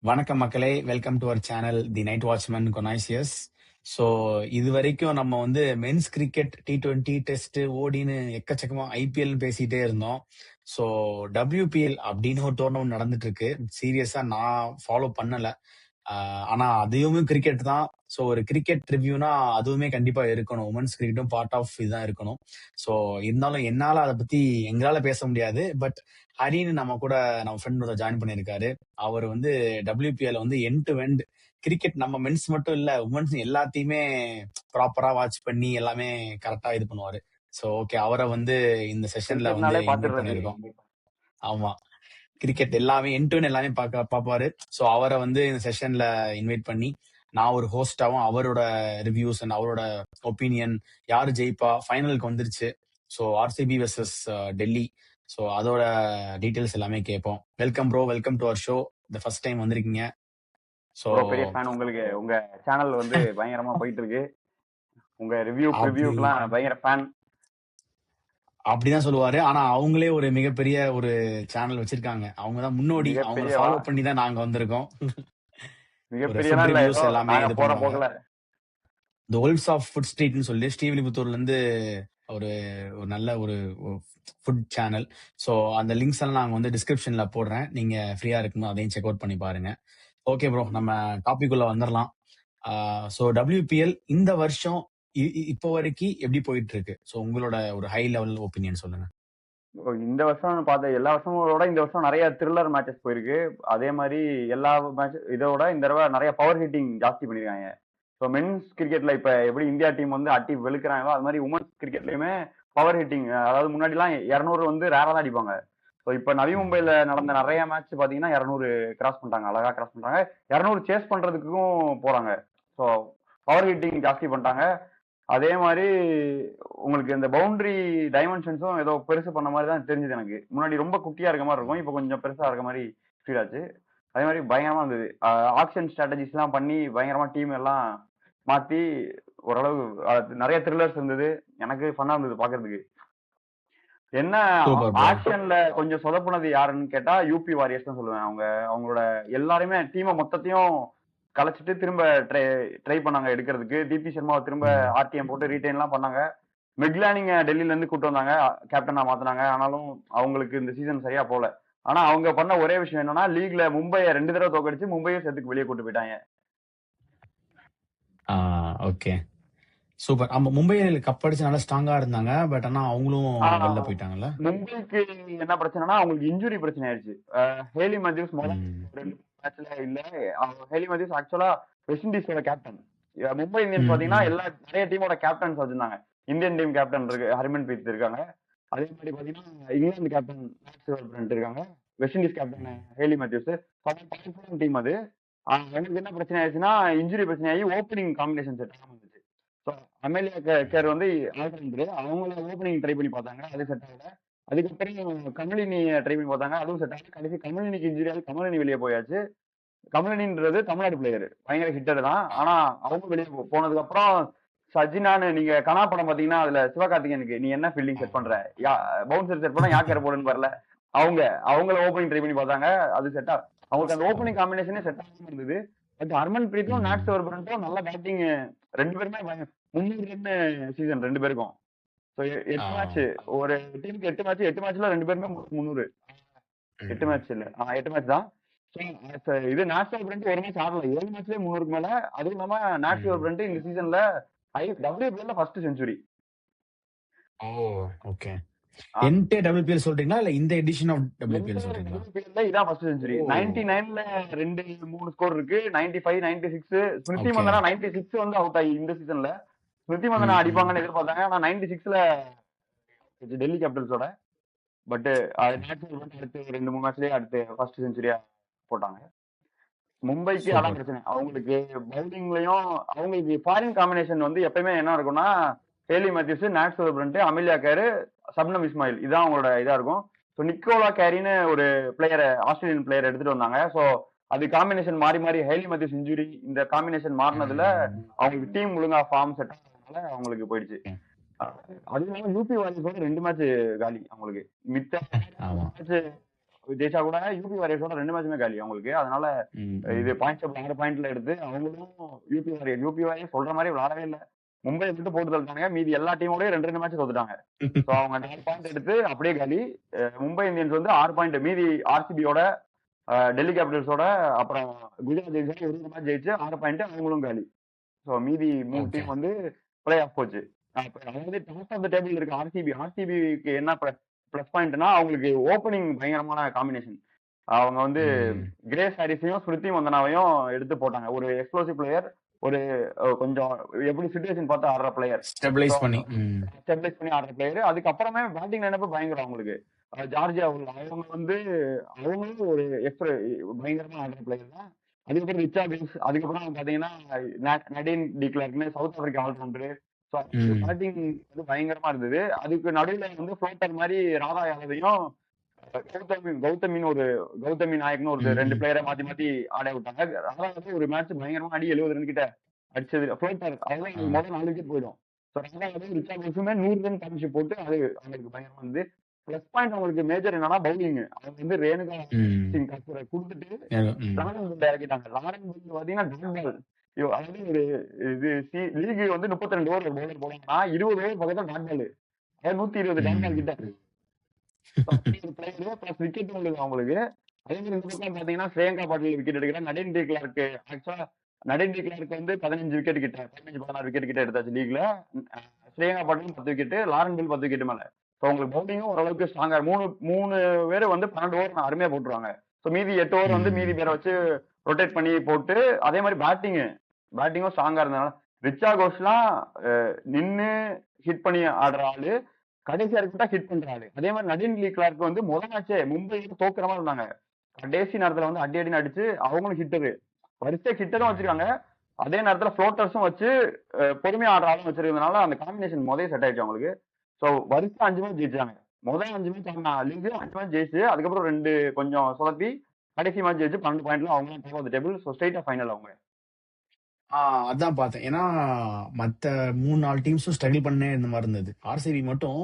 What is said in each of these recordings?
வணக்கம் மக்களே, welcome to our channel the night watchman connoisseurs. So இது வரைக்கும் நம்ம வந்து மென்ஸ் கிரிக்கெட் T20 டெஸ்ட் ஓடின்னு எக்கச்சக்கமா ஐபிஎல் பேசிட்டே இருந்தோம். ஸோ WPL அப்படின்னு ஒரு டோர்னமெண்ட் நடந்துட்டு இருக்கு. சீரியஸா நான் ஃபாலோ பண்ணல. ஆனா அதுவுமே கிரிக்கெட் தான். ஸோ ஒரு கிரிக்கெட் ரிவ்யூனா அதுவுமே கண்டிப்பா இருக்கணும். உமன்ஸ் கிரிக்கெட்டும் பார்ட் ஆஃப் இதுதான் இருக்கணும். ஸோ இருந்தாலும் என்னால அதை பத்தி எங்களால பேச முடியாது. பட் ஹரின்னு நம்ம கூட நம்ம ஃப்ரெண்ட் ஜாயின் பண்ணியிருக்காரு. அவர் வந்து WPL வந்து எண்ட் டு எண்ட் கிரிக்கெட் நம்ம மென்ஸ் மட்டும் இல்ல உமன்ஸ் எல்லாத்தையுமே ப்ராப்பரா வாட்ச் பண்ணி எல்லாமே கரெக்டா இது பண்ணுவாரு. ஸோ ஓகே, அவரை வந்து இந்த செஷன்ல வந்து கிரிக்கெட்னாலே இன்வைட் பாத்துடுறது. பண்ணியிருக்கோம். ஆமா, கிரிக்கெட் எல்லாமே எண்ட் எல்லாமே பாப்பாரு. ஸோ அவரை வந்து இந்த செஷன்ல இன்வைட் பண்ணி நான் ஒரு ஹோஸ்டாவும் அவரோட ரிவ்யூஸ் அண்ட் அவரோட ஒப்பீனியன், யாரு ஜெயிப்பா, ஃபைனலுக்கு வந்துருச்சு. So RCB versus Delhi. So அதோட டீடைல்ஸ் எல்லாமே கேட்போம். Welcome bro, welcome to our show. இந்த ஃபர்ஸ்ட் டைம் வந்திருக்கீங்க. ஸோ ப்ரோ பெரிய ஃபேன் உங்களுக்கு. உங்க சேனல் வந்து பயங்கரமா போயிட்டு இருக்கு. உங்க ரிவ்யூ அப்படி ப்ரிவ்யூக்கெல்லாம் பயங்கர ஃபேன். அப்படிதான் சொல்லுவாரு. ஆனா அவங்களே ஒரு மிகப்பெரிய ஒரு சேனல் வச்சிருக்காங்க. அவங்க தான் முன்னோடி. அவங்கள மிகப்பெரியவா? ஃபாலோ பண்ணி தான் நாங்க வந்திருக்கோம். ஒரு மிகப்பெரியலாம் ஃபுட் இல்ல, ரிவ்யூஸ் ஏதோ எல்லாமே நாங்க இது போற பண்ணுவாங்க. போகல. தி ஒல்ஃப்ஸ் ஆஃப் ஃபுட் ஸ்ட்ரீட்னு சொல்லி ஸ்ரீவில்லிபுத்தூர்ல இருந்து ஒரு ஒரு நல்ல ஒரு ஃபுட் சேனல். ஸோ அந்த லிங்க்ஸ் எல்லாம் நாங்க வந்து டிஸ்கிரிப்ஷன்ல போடுறேன். நீங்க ஃப்ரீயா இருக்கும்போது அதையும் செக் அவுட் பண்ணி பாருங்க. ஓகே ப்ரோ, நம்ம டாபிக் உள்ள வந்துடலாம். ஸோ WPL இந்த வருஷம் இப்போ வரைக்கும் எப்படி போயிட்டு இருக்கு? ஸோ உங்களோட ஒரு ஹை லெவல் ஒப்பீனியன் சொல்லுங்க. இந்த வருஷம் பார்த்த எல்லா வருஷங்களோட இந்த வருஷம் நிறைய த்ரில்லர் மேட்சஸ் போயிருக்கு. அதே மாதிரி எல்லா மேட்ச் இதோட இந்த தடவை நிறைய பவர் ஹிட்டிங் ஜாஸ்தி பண்ணிருக்காங்க. ஸோ மென்ஸ் கிரிக்கெட்ல இப்ப எப்படி இந்தியா டீம் வந்து அட்டி வெளுக்கிறாங்களோ அது மாதிரி உமன்ஸ் கிரிக்கெட்லயுமே பவர் ஹிட்டிங். அதாவது முன்னாடி எல்லாம் 200 வந்து ரேரா தான் அடிப்பாங்க. ஸோ இப்ப நவி மும்பைல நடந்த நிறைய மேட்ச் பாத்தீங்கன்னா 200 கிராஸ் பண்றாங்க, அழகா கிராஸ் பண்றாங்க. 200 சேஸ் பண்றதுக்கும் போறாங்க. ஸோ பவர் ஹிட்டிங் ஜாஸ்தி பண்ணிட்டாங்க. அதே மாதிரி உங்களுக்கு இந்த பவுண்டரி டைமென்ஷன்ஸும் ஏதோ பெருசு பண்ண மாதிரி தான் தெரிஞ்சது எனக்கு. முன்னாடி ரொம்ப குட்டியா இருக்க மாதிரி இருக்கும், இப்போ கொஞ்சம் பெருசா இருக்க மாதிரி ஃபீல் ஆச்சு. அதே மாதிரி பயங்கரமா இருந்தது. ஆக்ஷன் ஸ்ட்ராட்டஜிஸ் எல்லாம் பண்ணி பயங்கரமா டீம் எல்லாம் மாத்தி ஓரளவு நிறைய த்ரில்லர்ஸ் இருந்தது. எனக்கு ஃபன்னா இருந்தது பாக்குறதுக்கு. என்ன ஆக்ஷன்ல கொஞ்சம் சொதப்புனது யாருன்னு கேட்டா யூபி வாரியர்ஸ் தான் சொல்லுவேன். அவங்களோட எல்லாருமே டீமை மொத்தத்தையும் கலைச்சிட்டு திரும்ப ட்ரை பண்ணாங்க எடுக்கிறதுக்கு. டிபி சர்மாவை திரும்ப RTM போட்டு ரீடைன் எல்லாம் பண்ணாங்க. மெக்லானிங்க டெல்லியில இருந்து கூட்டு வந்தாங்க, கேப்டனா மாத்தினாங்க. ஆனாலும் அவங்களுக்கு இந்த சீசன் சரியா போல. ஆனா அவங்க பண்ண ஒரே விஷயம் என்னன்னா லீக்ல மும்பையை 2 தடவை தோக்கடிச்சு மும்பையும் சேர்த்துக்கு வெளியே கூட்டு போயிட்டாங்க. Okay, super. ஆமா, மும்பையில் கப் அடிச்சு நல்லா ஸ்ட்ராங்கா இருந்தாங்க. பட் ஆனா அவங்களும் வெளில போயிட்டாங்கல்ல. மும்பைக்கு என்ன பிரச்சனைனா அவங்களுக்கு இன்ஜுரி பிரச்சனை ஆயிடுச்சு. ஹேலி மேத்யூஸ் முதல்ல 2 மேட்ச்ல இல்ல. ஹேலி மேத்யூஸ் ஆக்சுவலா வெஸ்ட் இண்டீஸோட கேப்டன். மும்பை இந்தியன்ஸ் பாத்தீங்கன்னா நிறைய டீமோட கேப்டன்ஸ் வச்சிருந்தாங்க. இந்தியன் டீம் கேப்டன் இருக்கு, ஹர்மன் பிரீத் இருக்காங்க. அதே மாதிரி பாத்தீங்கன்னா இங்கிலாந்து கேப்டன் மேக்ஸ்வெல் இருக்காங்க. West Indies captain Hayley Matthews. பவர்ஃபுல்லான டீம் அது. எனக்கு என்ன பிரச்சனை ஆயிடுச்சுன்னா இன்ஜுரி பிரச்சனை ஆகி ஓப்பனிங் காம்பினேஷன் செட் ஆகாம இருந்துச்சு. ஸோ அமேலியா கேர் வந்து ஆல்ரவுண்டர், அவங்கள ஓப்பனிங் ட்ரை பண்ணி பார்த்தாங்க, அது செட் ஆகல. அதுக்கப்புறம் கமலினி ட்ரை பண்ணி பார்த்தாங்க, அதுவும் செட் ஆகல. கடைசி கமலினிக்கு இன்ஜுரி ஆகி கமலினி வெளியே போயாச்சு. கமலினின்றது தமிழ்நாடு பிளேயர், பயங்கர ஹிட்டர் தான். ஆனா அவங்க வெளியே போனதுக்கு அப்புறம் சஜினான்னு, நீங்க கனா படம் பாத்தீங்கன்னா அதுல சிவகார்த்திகேயனுக்கு நீ என்ன ஃபீல்டிங் செட் பண்ற, பவுன்சர் செட் பண்ணா யாக்கர் போடுன்னு வரல, அவங்கள ஓப்பனிங் ட்ரை பண்ணி பார்த்தாங்க, அது செட் ஆகும். அவங்களுக்கு அந்த ஓப்பனிங் காம்பினேஷனே செட் ஆகாம இருந்தது. பட் ஹர்மன் பிரீத்தும் நாட்ஸ்வர் பிரண்டும் நல்ல பேட்டிங். 2 பேருமே 300 ரன் சீசன் 2 பேருக்கும். 8 மேட்ச், ஒரு டீமுக்கு 8 மேட்ச், 8 மேட்ச்ல 2 பேருமே 300. 8 மேட்ச் இல்ல, 8 மேட்ச் தான். இது நாட்ஸ்வர் பிரண்ட் ஒரு மேட்ச் ஆடல, 7 மேட்ச்லயே 300க்கு மேல. அதுவும் இல்லாம நாட்ஸ்வர் பிரண்ட் இந்த சீசன்ல WPL first century. Okay, WPL சொல்றீங்களா இல்ல இந்த எடிஷன் ஆஃப் WPL சொல்றீங்களா? WPL இதான் ஃபர்ஸ்ட் செஞ்சுரி. 99ல 2-3 ஸ்கோர் இருக்கு, 95, 96. ஸ்மிருதி மந்தனா 96 வந்து அவுட் ஆகி இந்த சீசன்ல. ஸ்மிருதி மந்தனா அடிப்பாங்கன்னு எதிர்பார்த்தாங்க, ஆனா 96ல டெல்லி கேபிட்டல்ஸோட. பட் அடுத்து 2-3 மேட்ச்லயே அடுத்து ஃபர்ஸ்ட் செஞ்சுரியா போட்டாங்க. மும்பைக்கு அதான் பிரச்சனை. அவங்களுக்கு பவுலிங்லயும் அவங்களுக்கு ஃபாரின் காம்பினேஷன் வந்து எப்பயுமே என்ன இருக்கும்னா Hayley Matthews, Nat Sciver Brunt, Amelia Kerr, Shabnim Ismail, இதான் அவங்களோட இதா இருக்கும். ஸோ நிக்கோலா கேரின்னு ஒரு பிளேயரை, ஆஸ்திரேலியன் பிளேயர் எடுத்துட்டு வந்தாங்க. ஸோ அது காம்பினேஷன் மாறி மாறி ஹேலி மேத்யூஸ் இன்ஜுரி, இந்த காம்பினேஷன் மாறினதுல அவங்களுக்கு டீம் ஒழுங்கா ஃபார்ம் செட் ஆனதுனால அவங்களுக்கு போயிடுச்சு. அது இல்லாம யூபி வாரியர்ஸோட 2 மேட்ச் காலி அவங்களுக்கு. மித்த மேட்ச் ஜெயிச்சா கூட யூபி வாரியர்ஸோட 2 மேட்சுமே காலி அவங்களுக்கு. அதனால இது பாயிண்ட்ஸ் 6 பாயிண்ட்ல எடுத்து அவங்களும் யூபி வாரியர் சொல்ற மாதிரி விளையாடவே இல்லை. மும்பை விட்டு போட்டு தள்ளிட்டாங்க. மீதி எல்லா டீமோடய 2 மேட்ச் தோத்துட்டாங்க. ஸோ அவங்க 4 பாயிண்ட் எடுத்து அப்படியே காலி. மும்பை இந்தியன்ஸ் வந்து 6 பாயிண்ட் மீதி ஆர்சிபியோட டெல்லி கேபிட்டல்ஸோட அப்புறம் குஜராத் ஜெயிச்சா 20 மேட்ச் ஜெயிச்சு 6 பாயிண்ட் அவங்களும் காலி. ஸோ மீதி 3 டீம் வந்து பிளே ஆஃப் போச்சு. அதாவது டாப் ஆஃப் த டேபிள் இருக்கு ஆர்சிபிக்கு என்ன பிளஸ் பாயிண்ட்னா அவங்களுக்கு ஓப்பனிங் பயங்கரமான காம்பினேஷன். அவங்க வந்து கிரேஸ் ஹாரிஸையும் ஸ்மிருதி மந்தனாவையும் எடுத்து போட்டாங்க. ஒரு எக்ஸ்ப்ளோசிவ் பிளேயர், ஒரு கொஞ்சம் எப்படி சிச்சுவேஷன் பார்த்து ஆடுற பிளேயர், ஸ்டெபிலைஸ் பண்ணி ஆடுற பிளேயர். அதுக்கப்புறமே பேட்டிங் லைனப்ப பயங்கரம் அவங்களுக்கு. ஜார்ஜியா அவங்க வந்து அவங்களும் ஒரு பயங்கரமா ஆடுற பிளேயர் தான். அதுக்கப்புறம் ரிச்சார்ட்ஸ், அதுக்கப்புறம் பாத்தீங்கன்னா நடீன் டிக்லர்க்னு சவுத் ஆப்பிரிக்கா ஆல்ரவுண்டரு. பேட்டிங் வந்து பயங்கரமா இருந்தது. அதுக்கு நடுவுல வந்து ஃப்ளோட்டர் மாதிரி ராதா யாதவையும் கௌதமி நாயக்னு ஒரு 2 பிளேயரை மாத்தி மாத்தி ஆட விட்டாங்க. ராதா வந்து ஒரு மேட்ச் பயங்கரமா அடி 70 ரன் கிட்ட அடிச்சது. ஃப்ளோட்டர் அதெல்லாம் முதல்ல 4 விக்கெட் போயிடும். ராதா வந்து ரிச்சார்ட்ஸுமே 100 ரன் பார்ட்னர்ஷிப் போட்டு அது அவங்களுக்கு பயங்கரமா இருந்தது. பிளஸ் பாயிண்ட் அவங்களுக்கு மேஜர் என்னன்னா பவுலிங். அவங்க வந்து ரேணுகா சிங் கப்பூரை கொடுத்துட்டு லாரன் பில் இறக்கிட்டாங்க. லாரன் பில் பாத்தீங்கன்னா டாட் பால். அதாவது ஒரு இது லீக் வந்து 32 ஓவர் ஒரு பவுலர் போனாங்கன்னா 20 ஓவர் பக்கத்துல டாட் பால். அதாவது 120 டாட் பால் கிட்ட பிளஸ் விக்கெட் அவங்களுக்கு. அதே மாதிரி இந்த பக்கம் பாத்தீங்கன்னா ஸ்ரேயங்கா பாட்டில் விக்கெட் எடுக்கிறேன். நடேன் டி கிளார்க்கு ஆக்சுவலா நடேன் டி கிளார்க்கு வந்து 15 விக்கெட் கிட்ட 15-16 விக்கெட் கிட்ட எடுத்தாச்சு லீக்ல. ஸ்ரேயங்கா பாட்டில் 10 விக்கெட், லாரன் பில் 10 விக்கெட் மேல. உங்களுக்கு பவுலிங்கும் ஓரளவுக்கு ஸ்ட்ராங்கா 3 பேர் வந்து 12 ஓவர் அருமையா போட்டுருவாங்க. ஸோ மீதி 8 ஓவர் வந்து மீதி பேரை வச்சு ரொட்டேட் பண்ணி போட்டு, அதே மாதிரி பேட்டிங்கும் ஸ்ட்ராங்கா இருந்தனால ரிச்சா கோஷ்லாம் நின்று ஹிட் பண்ணி ஆடுற ஆளு, கடைசியா இருக்கா ஹிட் பண்ற ஆளு. அதே மாதிரி நடீன் லீ கிளார்க் வந்து முதல் மேட்சே மும்பை தோக்குற மாதிரி இருந்தாங்க. கடைசி நேரத்துல வந்து அடி அடின்னு அடிச்சு அவங்களும் ஹிட்டரு, வரிசை ஹிட்டரும் வச்சிருக்காங்க. அதே நேரத்துல ஃப்ளோட்டர்ஸும் வச்சு பொறுமையா ஆடுற ஆளும் வச்சிருக்கிறதுனால அந்த காம்பினேஷன் முதல்ல செட் ஆயிடுச்சு அவங்களுக்கு. ஸோ வருஷம் 5 மேட்ச் ஜெயிச்சாங்க. முதல் 5 மேட்ச் லீக் 5 மேட்ச் ஜெயிச்சு, அதுக்கப்புறம் 2 கொஞ்சம் சொதப்பி கடைசி மேட்ச் ஜெயிச்சு 12 பாயிண்ட்ல அவங்க top of the table. So ஸ்ட்ரைட்டா ஃபைனல் அவங்க. அதான் பார்த்தேன். ஏன்னா மத்த 3-4 டீம்ஸும் ஸ்ட்ரகிள் பண்ணே இந்த மாதிரி இருந்தது. ஆர்சிபி மட்டும்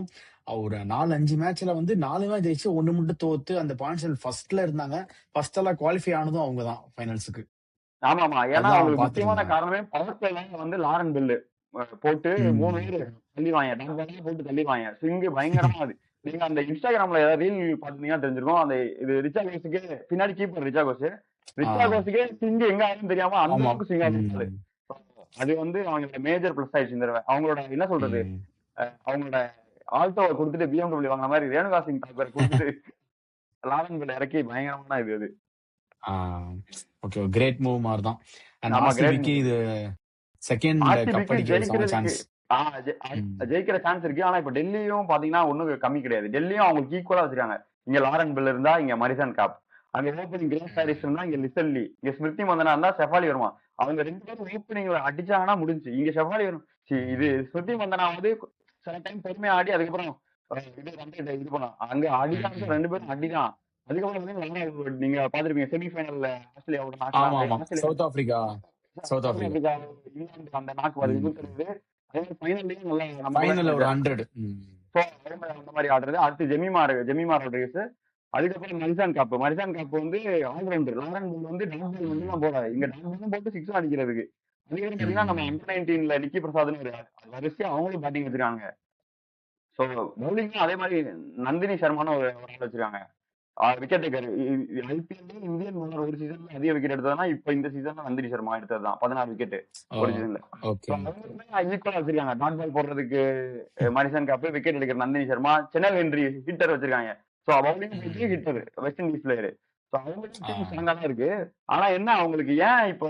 ஒரு 4-5 மேட்ச்ல வந்து 4 மேட்ச் ஜெயிச்சு 1 மட்டும் தோத்து அந்த பாயிண்ட்ஸ் ஃபர்ஸ்ட்ல இருந்தாங்க. ஃபர்ஸ்ட் எல்லாம் குவாலிஃபை ஆனதும் அவங்க தான் ஃபைனல்ஸுக்கு. ஆமா. ஏன்னா அவங்களுக்கு முக்கியமான காரணமே பவர் பிளேல வந்து லாரன் பில் போட்டு 3 பேர் தள்ளிடுவாங்க, டாட் போட்டு தள்ளிடுவாங்க. ஸ்விங் பயங்கரமா அது. நீங்க அந்த இன்ஸ்டாகிராம்ல ஏதாவது ரீல் பாத்தீங்கன்னா தெரிஞ்சிருக்கும். அந்த இது ரிச்சா கோஸுக்கு பின்னாடி கீப்பர் ரிச்சா கோஸுக்கே ஸ்விங் எங்க ஆகுதுன்னு தெரியாம அந்த அளவுக்கு ஸ்விங் ஆகுது. அது வந்து அவங்களோட மேஜர் பிளஸ் ஆயிடுச்சு இந்த தடவை. அவங்களோட என்ன சொல்றது, அவங்களோட ஆல்டோவை கொடுத்துட்டு BMW வாங்கின மாதிரி ரேணுகா சிங் தாக்கர் கொடுத்துட்டு லாரன் பில் இறக்கி பயங்கரமான இது அது. ஓகே, கிரேட் மூவ் மாதிரி தான். அண்ட் ஆர்சிபிக்கு இது செகண்ட் கப் அடிக்கிற சான்ஸ், ஜெயிக்கிற சான்ஸ் இருக்கு. ஆனா இப்ப டெல்லியும் பாத்தீங்கன்னா ஒண்ணும் கம்மி கிடையாது. டெல்லியும் அவங்களுக்கு ஈக்குவலா வச்சிருக்காங்க. இங்க லாரன் பில் இருந்தா இங்க மரிசன் காப், அங்க ஓப்பனிங் கிரேஸ் ஹாரிஸ் இருந்தா இங்க லிசல்லி, இங்க ஸ்மிருதி மந்தனா இருந்தா ஷெஃபாலி வருமா. அவங்க 2 பேரும் ஓப்பனிங்ல அடிச்சாங்கன்னா முடிஞ்சு. இங்க ஷெஃபாலி வரும், இது ஸ்மிருதி மந்தனா வந்து சில டைம் பொறுமையா ஆடி அதுக்கப்புறம் இது பண்ணலாம். அங்க அடிதான் 2 பேரும் அடிதான். அதுக்கப்புறம் நீங்க பாத்துருப்பீங்க செமிஃபைனல்ல ஆஸ்திரேலியாவோட சவுத் ஆப்பிரிக்கா இங்கிலாந்து அந்த நாக்கு வருது. அதே மாதிரி ஃபைனல்லையும் நல்லா ஃபைனல்ல ஒரு 100 அந்த மாதிரி ஆடுறது. அடுத்து ஜெமிமார் ரோட்ரிகஸ், அதுக்கப்புறம் மரிசான் காப் வந்து ஆல்ரவுண்டர். லாரன் பில் வந்து டாட் பால் வந்து தான் போட, இங்க டாட் பாலும் போட்டு 6 அடிக்கிறதுக்கு. அதுக்கப்புறம் பாத்தீங்கன்னா நம்ம அண்டர்-19ல நிக்கி பிரசாத்னு ஒரு வரிசையா அவங்களும் பேட்டிங் வச்சிருக்காங்க. ஸோ பவுலிங்கும் அதே மாதிரி நந்தினி சர்மான்னு ஒரு ஆள் வச்சிருக்காங்க, விக்கெட் டேக்கர். ஐபிஎல்ல இந்தியன் பவுலர் ஒரு சீசன்ல அதிக விக்கெட் எடுத்ததுன்னா இப்ப இந்த சீசன்ல நந்தினி சர்மா எடுத்ததுதான் 16 விக்கெட் ஒரு சீசன்ல. ஈக்குவலா வச்சிருக்காங்க. டாட் பால் போடுறதுக்கு மரிசன் காப், விக்கெட் எடுக்கிற நந்தினி சர்மா, சென்னை ஹென்றி ஹிட்டர் வச்சிருக்காங்க. So bowling hitter west Indies player. So அவங்களுக்கு டீம் ஸ்ட்ராங்கா தான் இருக்கு. ஆனா என்ன அவங்களுக்கு ஏன் இப்ப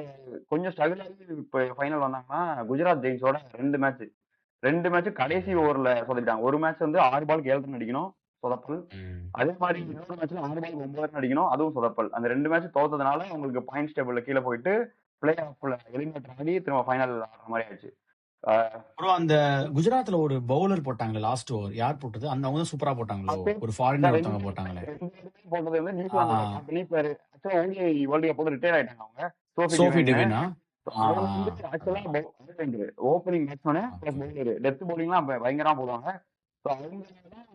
கொஞ்சம் ஸ்ட்ரகிள் ஆகி இப்ப ஃபைனல் வந்தாங்கன்னா, குஜராத் ஜெயின்ஸோட 2 மேட்ச் கடைசி ஓவர்ல சொதப்பிட்டாங்க. ஒரு மேட்ச் வந்து 6 பாலுக்கு 7 ரன் அடிக்கணும், சொதப்பல். அதே மாதிரி இன்னொரு மேட்ச்ல 6 பாலுக்கு 9 ரன் அடிக்கணும், அதுவும் சொதப்பல். அந்த 2 மேட்ச் தோத்ததுனால அவங்களுக்கு பாயிண்ட்ஸ் டேபிள்ல கீழே போயிட்டு பிளே ஆஃப்ல எலிமினேட் ஆகி திரும்ப ஃபைனல் ஆடுற மாதிரி ஆயிடுச்சு. அந்த குஜராத்ல ஒரு பவுலர் போட்டாங்க லாஸ்ட் ஓவர், யார் போட்டது? அந்த அவங்க தான் சூப்பரா போட்டாங்களோ, ஒரு ஃபாரினர் ஒருத்தவங்க போட்டாங்களே. போட்டது வந்து நியூசிலாந்து பிளேயர். ஆக்சுவலா ஓடிஐ வேர்ல்ட் கப்போட ரிட்டையர் ஆயிட்டாங்க அவங்க. Sophie Devine opening batsman plus bowler, death பவுலிங்லாம் பயங்கரமா போடுவாங்க. ஸோ அவங்க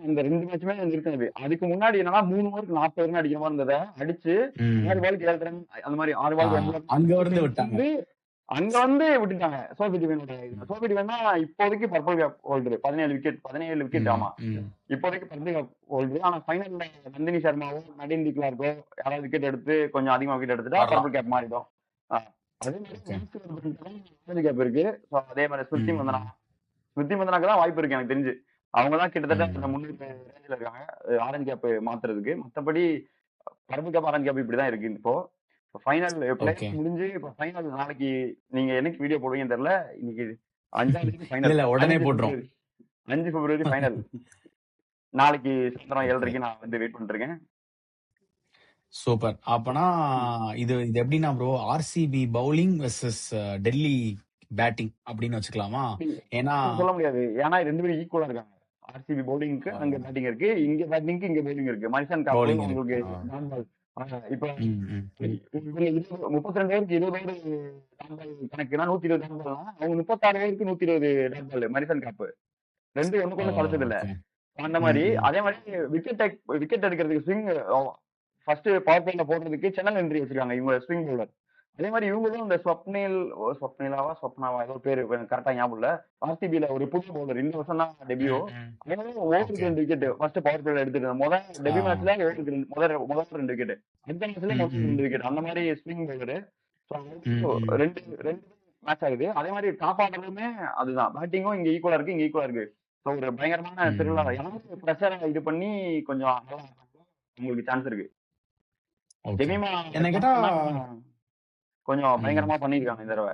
இந்த 2 மேட்சுமே நிறுத்தினது. அதுக்கு முன்னாடி என்னன்னா 3 ஓவருக்கு 40 ரன் அடிக்கிற மாதிரி இருந்ததை அடிச்சு 6 பாலுக்கு 7 ரன் அந்த மாதிரி 6 பாலுக்கு 9 அங்க ரன் இருந்து விட்டாங்க. அங்க வந்து விட்டுட்டாங்க. சோபி டிவைனோட சோபி டிவைன் தான் இப்போதைக்கு பர்பிள் கேப் ஹோல்டர். 17 விக்கெட். ஆமா, இப்போதைக்கு பர்பிள் கேப் ஹோல்டர். ஆனா ஃபைனல்ல நந்தினி சர்மாவோ நடின் டிக்லார்க்கோ யாராவது விக்கெட் எடுத்து கொஞ்சம் அதிகமா விக்கெட் எடுத்துட்டா பர்பிள் கேப் மாறிடும். அதே மாதிரி கேப் இருக்கு. அதே மாதிரி ஸ்மிருதி மந்தனாக்கு தான் வாய்ப்பு இருக்கு எனக்கு தெரிஞ்சு. அவங்க தான் கிட்டத்தட்ட முன்னூறு ரேஞ்சில் இருக்காங்க ஆரஞ்சு கேப் மாத்துறதுக்கு. மற்றபடி பர்பிள் கேப் ஆரஞ்சு கேப் இப்படிதான் இருக்கு இப்போ. ஃபைனல் பிளேஸ் முடிஞ்சு இப்போ ஃபைனல் நாளைக்கு நீங்க என்னைக்கு வீடியோ போடுவீங்கன்னு தெரியல. இன்னைக்கு 5ஆம் தேதி ஃபைனல், உடனே போட்டுரும். 5 பிப்ரவரி ஃபைனல். நாளைக்கு சாயந்தரம் 7:30 நான் வந்து வெயிட் பண்ணிட்டு இருக்கேன். சூப்பர். அப்பனா இது எப்படின்னா bro, RCB bowling versus Delhi batting அப்படின்னு வச்சுக்கலாமா? ஏன்னா சொல்ல முடியாது, ஏன்னா 2 பேரும் ஈக்குவலா இருக்காங்க. ஆர்சிபி பவுலிங்க்கு அங்க பேட்டிங் இருக்கு, இங்க பேட்டிங்க்கு இங்க பவுலிங் இருக்கு. மரிசன் காப் உங்களுக்கு இப்ப 32 ஓவருக்கு 20 ஓவர் கணக்குனா 120 டாட் பால். அவங்க 36 ஓவருக்கு 120 டாட் பால் மரிசன் காப். 2 ஒண்ணுக்கு கலச்சது இல்ல அந்த மாதிரி. அதே மாதிரி விக்கெட் எடுக்கிறதுக்கு ஸ்விங் ஃபர்ஸ்ட் பவர் பிளேல போடுறதுக்கு சென்னல் என்ட்ரி வச்சிருக்காங்க இவங்க ஸ்விங் பவுலர். அதே மாதிரி இவங்களும் இந்த ஸ்வப்னாவா ஏதோ பேரு கரெக்டா ஞாபகம் இல்ல. ஆர்சிபில ஒரு புது பவுலர் இந்த வருஷம் தான் டெபியூ. ஓவருக்கு 2 விக்கெட் ஃபர்ஸ்ட் பவர் பிளேல எடுத்துட்டு முதல் டெபியூ மேட்ச்ல ஓவருக்கு முதல் 2 விக்கெட், அடுத்த மேட்ச்ல 2 விக்கெட் அந்த மாதிரி ஸ்விங் பவுலர். ரெண்டு மேட்ச் ஆகுது. அதே மாதிரி டாப் ஆர்டருமே அதுதான், பேட்டிங்கும் இங்க ஈக்குவலா இருக்கு, இங்க ஈக்குவலா இருக்கு. ஒரு பயங்கரமான திருவிழா. யாரும் பிரஷரை இது பண்ணி கொஞ்சம் உங்களுக்கு சான்ஸ் இருக்கு. ஜெமிமா கொஞ்சம் பயங்கரமா பண்ணிருக்காங்க இந்த தடவை.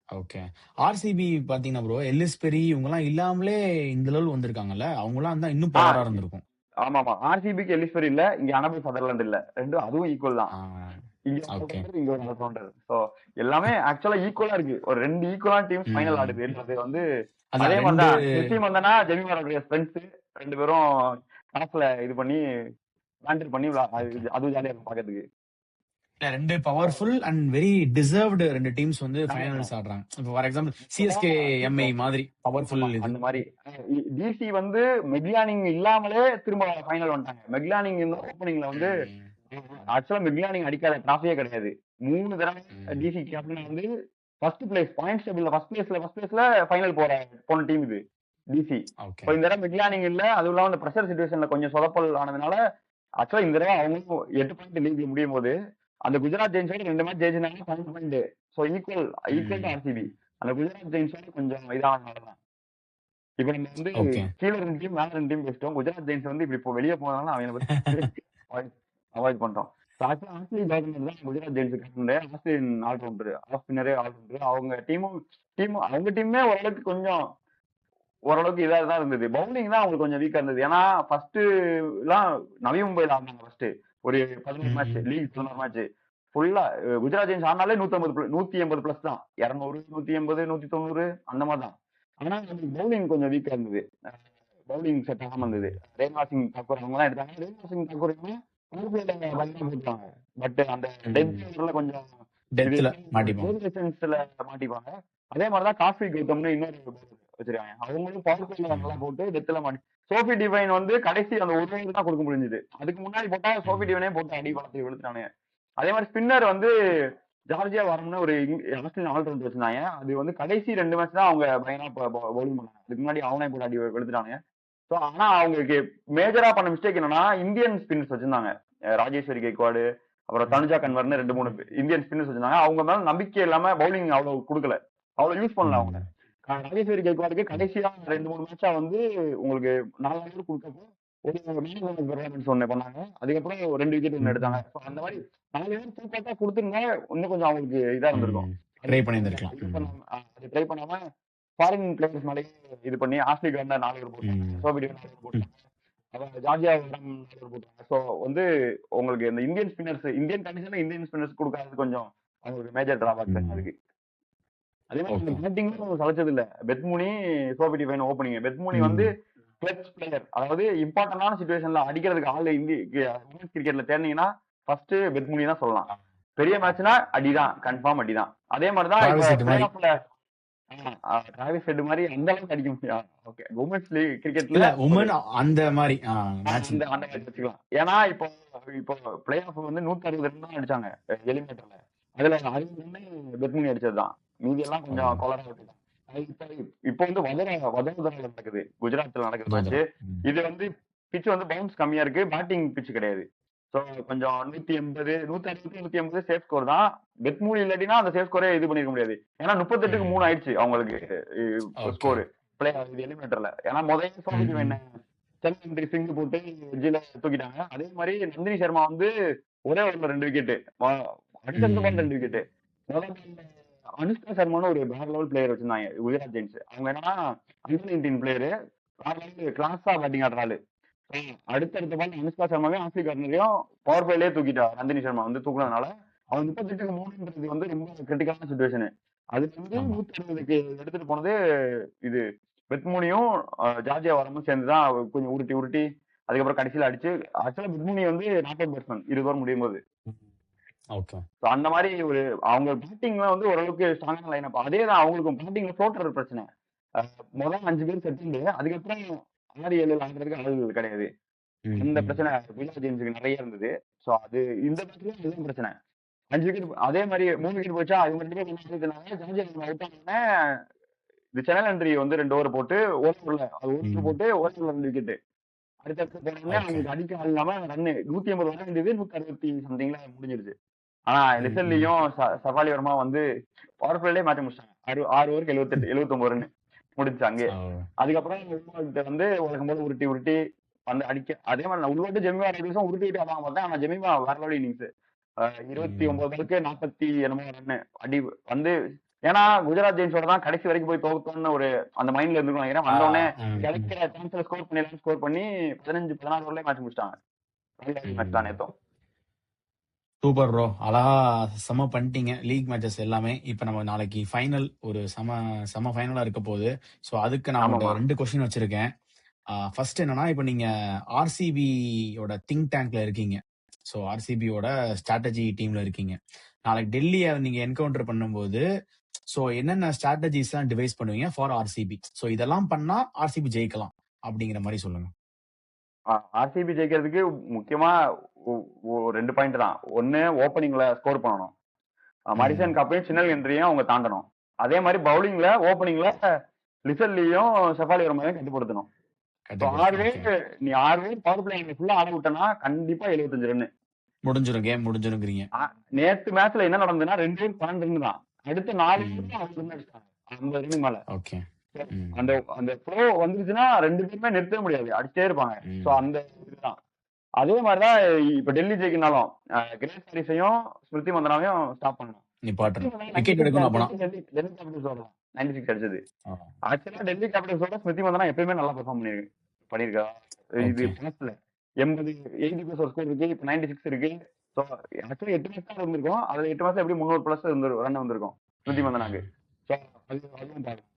ஓகே. ஆர்சிபி பாத்தீங்கன்னா ப்ரோ, எல்லிஸ் பெரி இவங்க எல்லாம் இல்லாமலே இந்த லெவல் வந்திருக்காங்கல்ல, அவங்க எல்லாம் தான் இன்னும் பவரா இருந்திருக்கும். ஆமா ஆமா, ஆர்சிபிக்கு எல்லிஸ் பெரி இல்ல, இங்க அனபிள் சதர்லாந்து இல்ல, ரெண்டும் அதுவும் ஈக்குவல் தான். இங்க ஒரு ஆல்ரவுண்டர். சோ எல்லாமே ஆக்சுவலா ஈக்குவலா இருக்கு. ஒரு 2 ஈக்குவலான டீம் ஃபைனல் ஆடுது வந்து. அதே மாதிரி தான் டீம் வந்தனா ஜெமிமாரோட ஃப்ரெண்ட்ஸ் 2 பேரும் டாஸ்ல இது பண்ணி பேண்டர் பண்ணி அது ஜாலியா இருக்கும் பாக்கிறதுக்கு. 2 powerful and very deserved 2 teams வந்து ஃபைனல்ஸ் ஆடுறாங்க. இப்போ ஃபார் எக்ஸாம்பிள் சிஎஸ்கே எம்ஐ மாதிரி பவர்ஃபுல் அந்த மாதிரி. டிசி வந்து மெக்லானிங் இல்லாமலே திரும்ப ஃபைனல் வந்துட்டாங்க. மெக்லானிங் இந்த ஓப்பனிங்ல வந்து ஆக்சுவலா மெக்லானிங் அடிக்காத டிராஃபியே கிடையாது. 3 தடவை டிசி கேப்டன் வந்து ஃபர்ஸ்ட் பிளேஸ் பாயிண்ட்ஸ் டேபிள்ல ஃபர்ஸ்ட் பிளேஸ்ல ஃபைனல் போன டீம் இது டிசி. இப்போ இந்த தடவை மெக்லானிங் இல்ல, அதுவும் இல்லாம இந்த பிரஷர் சிச்சுவேஷன்ல கொஞ்சம் சொதப்பல் ஆனதுனால ஆக்சுவலா இந்த தடவை அவங்களும் 8 பாயிண்ட் லீக்ல முடியும் போது அந்த குஜராத் ஜெயின்ஸோட 2 மேட்ச் ஜெயிச்சிருந்தாங்க 7 point. So equal to RCB. அந்த குஜராத் ஜெயின்ஸோட கொஞ்சம் இதானதுனாலதான் இப்ப நம்ம வந்து கீழே 2 டீம் மேல 2 டீம் பேசிட்டோம். குஜராத் ஜெயின்ஸ் வந்து இப்படி இப்போ வெளியே போனதால அவங்க பத்தி அவாய்ட் பண்றோம். ஆஸ்திரேலியா கவர்மெண்ட் தான் Gujarat Giants Australian allrounder, off ஸ்பின்னரே ஆல்ரவுண்டர். அவங்க அவங்க டீமே ஓரளவுக்கு இதா தான் இருந்தது. பவுலிங் தான் அவங்களுக்கு கொஞ்சம் வீக்கா இருந்தது. ஏன்னா ஃபர்ஸ்ட் எல்லாம் நவி மும்பைல ஆடினாங்க. ஃபர்ஸ்ட் ஒரு 11 மேட்ச் லீக் 11 மேட்ச் ஃபுல்லா குஜராத் ஜெயின்ஸ் ஆனாலே 180 பிளஸ் தான், 200 180 190 அந்த மாதிரி தான். ஆனா பவுலிங் கொஞ்சம் வீக்கா இருந்தது, பவுலிங் செட் ஆகாம இருந்தது. ரேவா சிங் தாக்கூர் அவங்க எல்லாம் எடுத்தாங்க. ரேவா சிங் தாக்கூரையுமே போட்டாங்க. பட் அந்த டெத்ல கொஞ்சம் மாட்டிப்பாங்க. அதே மாதிரிதான் காஃபி கௌதம்னு இன்னொரு வச்சிருக்காங்க. அவங்களும் பவர் பிளேல நல்லா போட்டு டெத்ல மாட்டி. சோபி டிவைன் வந்து கடைசி அந்த ஒரு ஓவர் தான் கொடுக்க முடிஞ்சது. அதுக்கு முன்னாடி போட்டா சோபி டிவைனே போட்டு அடி பழத்தை விழுத்தானு. அதே மாதிரி ஸ்பின்னர் வந்து ஜார்ஜியா வரணும்னு ஒரு ஆஸ்திரேலியன் ஆல்ரவுண்டர் வச்சிருந்தாங்க. அது வந்து கடைசி 2 மேட்ச் தான் அவங்க பயங்கரமா பவுலிங் பண்ணாங்க. அதுக்கு முன்னாடி அவனே போட்டு அடி வெளுத்துட்டாங்க. ஸோ ஆனா அவங்களுக்கு மேஜரா பண்ண மிஸ்டேக் என்னன்னா இந்தியன் ஸ்பின்னர்ஸ் வச்சிருந்தாங்க. ராஜேஸ்வரி கெய்க்வாடு அப்புறம் தனுஜா கன்வர்னு 2-3 இந்தியன் ஸ்பின்னர்ஸ் வச்சிருந்தாங்க. அவங்க மேல நம்பிக்கை இல்லாம பவுலிங் அவ்வளவு கொடுக்கல, அவ்வளவு யூஸ் பண்ணல அவங்க. ராஜேஸ்வரி கெய்க்வாடுக்கு கடைசியா 2-3 மேட்சா வந்து உங்களுக்கு 4 ஓவர் கொடுக்கப்போ ஒண்ணு பண்ணாங்க. அதுக்கப்புறம் 2 விக்கெட் ஒண்ணு எடுத்தாங்க. அந்த மாதிரி 4 ஓவர் தூக்கத்தா கொடுத்துருந்தா இன்னும் கொஞ்சம் அவங்களுக்கு இதா இருந்திருக்கும். ட்ரை பண்ணாம ஃபாரின் பிளேயர்ஸ் மேலே இது பண்ணி ஆஸ்திரேலியா 4 ஓவர் போட்டாங்க, சோபி 4 ஓவர் போட்டாங்க, ஜார்ஜியா 4 ஓவர் போட்டாங்க. ஸோ வந்து உங்களுக்கு இந்த இந்தியன் ஸ்பின்னர்ஸ் இந்தியன் கண்டிஷன்ல இந்தியன் ஸ்பின்னர்ஸ் கொடுக்காது கொஞ்சம் அவங்களுக்கு மேஜர் டிராபேக் அதுக்கு. அதே மாதிரி பேட்டிங்கும் சளைச்சது இல்ல. பெத்முனி சோபி டிவைன் ஓப்பனிங். பெத்முனி வந்து கிளட்ச் பிளேயர், அதாவது இம்பார்ட்டன்டான சிச்சுவேஷன்ல அடிக்கிறதுக்கு ஆள் இந்திய கிரிக்கெட்ல தேர்ந்தீங்கன்னா ஃபர்ஸ்ட் பெத்முனி தான் சொல்லலாம். பெரிய மேட்ச்னா அடிதான், கன்ஃபார்ம் அடிதான். அதே மாதிரிதான் டிராவிஸ் ஹெட் மாதிரி அந்த அளவுக்கு அடிக்க முடியாது. ஓகே, உமன்ஸ் லீக் கிரிக்கெட்ல இல்ல ஒரு உமன் அந்த மாதிரி மேட்சிங். அந்த அந்த மாதிரி வச்சுக்கலாம். ஏன்னா இப்போ இப்போ பிளே ஆஃப் வந்து 160 ரன் தான் அடிச்சாங்க எலிமினேட்டர்ல. அதுல 60 ரன் பெட்மினி அடிச்சதுதான். மீதி எல்லாம் கொஞ்சம் கொலரா விட்டுட்டாங்க. இப்போ இப்போ வந்து வதோதரால நடக்குது, குஜராத்ல நடக்குது மேட்ச். இது வந்து பிச் வந்து பவுன்ஸ் கம்மியா இருக்கு, பேட்டிங் பிச் கிடையாது. ஸோ கொஞ்சம் 180 160 180 சேஃப் ஸ்கோர் தான். பெட்மூன் இல்லாட்டினா அந்த சேஃப் ஸ்கோரே இது பண்ணிருக்க முடியாது. ஏன்னா 38க்கு 3 ஆயிடுச்சு அவங்களுக்கு ஸ்கோர் பிளே எலிமினேட்டர்ல. ஏன்னா முதல்ல சோபிக்கு என்ன சென்னை சிங் போட்டு எஜ்ஜில தூக்கிட்டாங்க. அதே மாதிரி நந்தினி சர்மா வந்து ஒரே ஓவர்ல 2 விக்கெட், அடுத்த 2 விக்கெட். அனுஷ்கா சர்மான்னு ஒரு வேற லெவல் பிளேயர் வச்சிருந்தாங்க குஜராத் ஜெயின்ஸ். அவங்க என்னன்னா அண்டர் 19 பிளேயரு, வேற லெவல் கிளாஸா பேட்டிங் ஆடுறாரு. அடுத்தடுத்த பால் அனுஷ்கா சர்மாவே ஆஃபி கார்னரையும் பவர் பிளேலயே தூக்கிட்டா. நந்தினி சர்மா வந்து தூக்குனதுனால அவன் 38க்கு 3ன்றது வந்து ரொம்ப கிரிட்டிக்கலான சுச்சுவேஷன். அது வந்து 160க்கு எடுத்துட்டு போனது இது பெட்மூனியும் ஜார்ஜியா வரமும் சேர்ந்துதான் கொஞ்சம் உருட்டி உருட்டி அதுக்கப்புறம் கடைசியில அடிச்சு. ஆக்சுவலா பெட்மூனி வந்து நாட் அவுட் பேட்ஸ்மேன் 20 ஓவர் முடியும் போது. அந்த மாதிரி ஒரு அவங்க பேட்டிங்ல வந்து ஓரளவுக்கு ஸ்ட்ராங்கான லைன் அப். அதே தான் அவங்களுக்கு பேட்டிங்ல ஃப்ளோட்டர் பிரச்சனை. முதல் 5 பேர் செட்டில், அதுக்கப்புறம் 6-7 ஆடுறதுக்கு ஆளுகள் கிடையாது. இந்த பிரச்சனை குஜராத் ஜெயின்ஸுக்கு நிறைய இருந்தது. சோ அது இந்த பேட்ச்லயும் அதுதான் பிரச்சனை. 5 விக்கெட், அதே மாதிரி 3 விக்கெட் போச்சா, அது மட்டும் ஜார்ஜியா அவுட் ஆனோடனே இது சேனல் என்ட்ரி வந்து 2 ஓவர் போட்டு ஓவர்ல அது ஓவர் போட்டு ஓவர்ல 2 விக்கெட். அடுத்த போனோடனே அவங்களுக்கு அடிக்க ஆள் இல்லாம ரன் 180 வர வேண்டியது 160 சம்திங்ல முடிஞ்சிருச்சு. ஆனா லிசல்லியும் சஃபாலி வர்மா வந்து பவர் பிளேலே மாற்றி முடிச்சாங்க. 6 ஓவருக்கு 79 ரன் முடிஞ்சு அங்கே. அதுக்கப்புறம் வந்து உலகம் போது உருட்டி உருட்டி வந்து அடிக்க. அதே மாதிரி உள்வாட்டு ஜெமிமா 2 நிமிஷம் உருட்டிட்டு அதான் பார்த்தேன். ஆனா ஜெமிமா வேற லெவல் இன்னிங்ஸ். 29 பாலுக்கு 40 என்னமோ ரன் அடி வந்து. ஏன்னா குஜராத் ஜெயின்ஸோட தான் கடைசி வரைக்கும் போய் தோக்கணும்னு ஒரு அந்த மைண்ட்ல இருந்து நினைக்கிறேன். வந்தோடனே கிடைக்கிற சான்ஸ்ல ஸ்கோர் பண்ணி 15-16 ஓவர்லயே மேட்ச் முடிச்சிட்டாங்க. மேட்ச் தான் நேத்தம். சூப்பர் ப்ரோ, அழகா செம பண்ணிட்டீங்க லீக் மேட்சஸ் எல்லாமே. இப்ப நம்ம நாளைக்கு ஃபைனல் ஒரு செம ஃபைனலா இருக்க போகுது. சோ அதுக்கு நான் உங்கள்கிட்ட 2 கொஸ்டின் வச்சிருக்கேன். ஃபர்ஸ்ட் என்னன்னா, இப்ப நீங்க ஆர்சிபியோட திங்க் டேங்க்ல இருக்கீங்க. ஸோ ஆர்சிபியோட ஸ்ட்ராட்டஜி டீம்ல இருக்கீங்க. நாளைக்கு டெல்லியை நீங்க என்கவுண்டர் பண்ணும்போது ஸோ என்னென்ன ஸ்ட்ராட்டஜிஸ் எல்லாம் டிவைஸ் பண்ணுவீங்க ஃபார் ஆர்சிபி? ஸோ இதெல்லாம் பண்ணா ஆர்சிபி ஜெயிக்கலாம் அப்படிங்கிற மாதிரி சொல்லுங்க. ஆர்சிபி ஜெயிக்கிறதுக்கு முக்கியமா 2 பாயிண்ட் தான். ஒன்னு ஓப்பனிங்ல ஸ்கோர் பண்ணணும். மரிசன் கப்பையும் சின்னல் என்ட்ரியும் அவங்க தாண்டணும். அதே மாதிரி பவுலிங்ல ஓப்பனிங்ல லிசல்லியும் செஃபாலி வர்மாவையும் கட்டுப்படுத்தணும். 6 பேர் நீ 6 பேர் பவர் பிளே ஃபுல்லா ஆட விட்டனா கண்டிப்பா 75 ரன் முடிஞ்சிடும், கேம் முடிஞ்சிருங்கிறீங்க. நேத்து மேட்ச்ல என்ன நடந்ததுன்னா 2 பேர் 12 ரன் தான். அடுத்த 4 பேரும் அவங்க ரன் அடிச்சாங்க 50 ரன் மேல. ஓகே, அந்த அந்த ஃப்ளோ வந்துருச்சுன்னா 2 பேருமே நிறுத்தவே முடியாது, அடிச்சே இருப்பாங்க. சோ அந்த இதுதான். அதே மாதிரிதான் இப்ப டெல்லி ஜெயிக்கினாலும் கிரேஸ் ஹாரிஸையும் ஸ்மிருதி மந்தனாவையும் ஸ்டாப் பண்ணணும். விக்கெட் எடுக்கணும். டெல்லி கேபிட்டல்ஸோட 96 அடிச்சது. ஆக்சுவலா டெல்லி கேபிட்டல்ஸோட ஸ்மிருதி மந்தனா எப்பயுமே நல்லா பெர்ஃபார்ம் பண்ணிருக்கா. இது பணத்துல 80 ஒரு ஸ்கோர் இருக்கு, இப்ப 96 இருக்கு. ஸோ ஆக்சுவலி 8 மேட்ச் தான் இருந்திருக்கும். அதுல 8 மேட்ச்ல எப்படி 300 பிளஸ் ரன் வந்திருக்கும் ஸ்மிருதி மந்தனாக்கு. ஸோ அதுவும் பார்க்கணும்.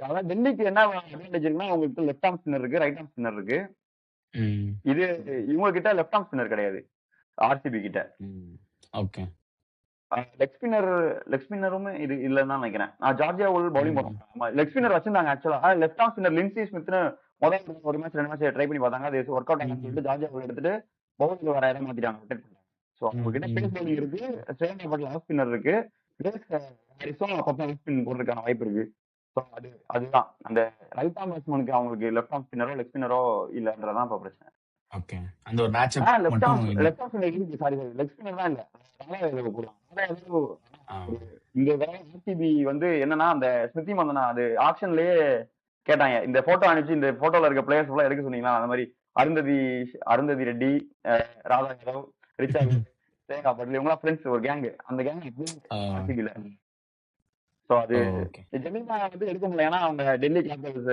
அதாவது டெல்லிக்கு என்ன அட்வான்டேஜ் இருக்குன்னா, அவங்களுக்கு லெஃப்ட் ஆர்ம் ஸ்பின்னர் இருக்கு, ரைட் ஆர்ம் ஸ்பின்னர் இருக்கு. இது இவங்க கிட்ட லெஃப்ட் ஆர்ம் ஸ்பின்னர் கிடையாது ஆர்சிபி கிட்ட. ஓகே, லெக் ஸ்பின்னரும் இது இல்லன்னு நினைக்கிறேன். ஜார்ஜியா பவுலிங் போட்டாங்க, லெக் ஸ்பின்னர் வச்சிருந்தாங்க. ஆக்சுவலா லெஃப்ட் ஆர்ம் ஸ்பின்னர் லின்சி ஸ்மித்னு முதல் ஒரு மேட்ச் 2 மேட்ச் ட்ரை பண்ணி பார்த்தாங்க. அது ஒர்க் அவுட் ஆகும்னு சொல்லிட்டு ஜார்ஜியா எடுத்துட்டு பவுலிங் வர இடம் மாத்திட்டாங்க. ஸோ அவங்க கிட்ட பேஸ் பவுலிங் இருக்கு, ஸ்ரேயா பட்ல ஆஃப் ஸ்பின்னர் இருக்கு, ஹாரிஸும் அப்பப்போ ஆஃப் ஸ்பின் போடுறதுக்கான வாய்ப்பு இருக்கு. ஸோ அதுதான் அந்த ரைட் ஆர்ம் பேட்ஸ்மேனுக்கு அவங்களுக்கு லெஃப்ட் ஆர்ம் ஸ்பின்னரோ லெக் ஸ்பின்னரோ இல்லன்றதான் இப்ப பிரச்சனை. ஓகே, அந்த ஒரு மேட்ச் லெஃப்ட் ஆர்ம் ஸ்பின்னர் இருக்கு, சாரி லெக் ஸ்பின்னர் தான் இல்ல. இந்த தடவை ஆர்சிபி வந்து என்னன்னா, அந்த ஸ்மிருதி மந்தனா அது ஆப்ஷன்லயே கேட்டாங்க, இந்த போட்டோ அனுப்பிச்சு இந்த போட்டோல இருக்க பிளேயர்ஸ் எல்லாம் எடுக்க சொன்னீங்களா. அந்த மாதிரி அருந்ததி ரெட்டி, ராதா யாதவ், ரிச்சர்ட், சேகா பட்லி இவங்க ஃப்ரெண்ட்ஸ் ஒரு கேங். அந்த கேங் ஆர்சிபில. சோ அது ஜெமிமா வந்து எடுக்க முடியல, ஏன்னா அவங்க டெல்லி கேபிட்டல்ஸ்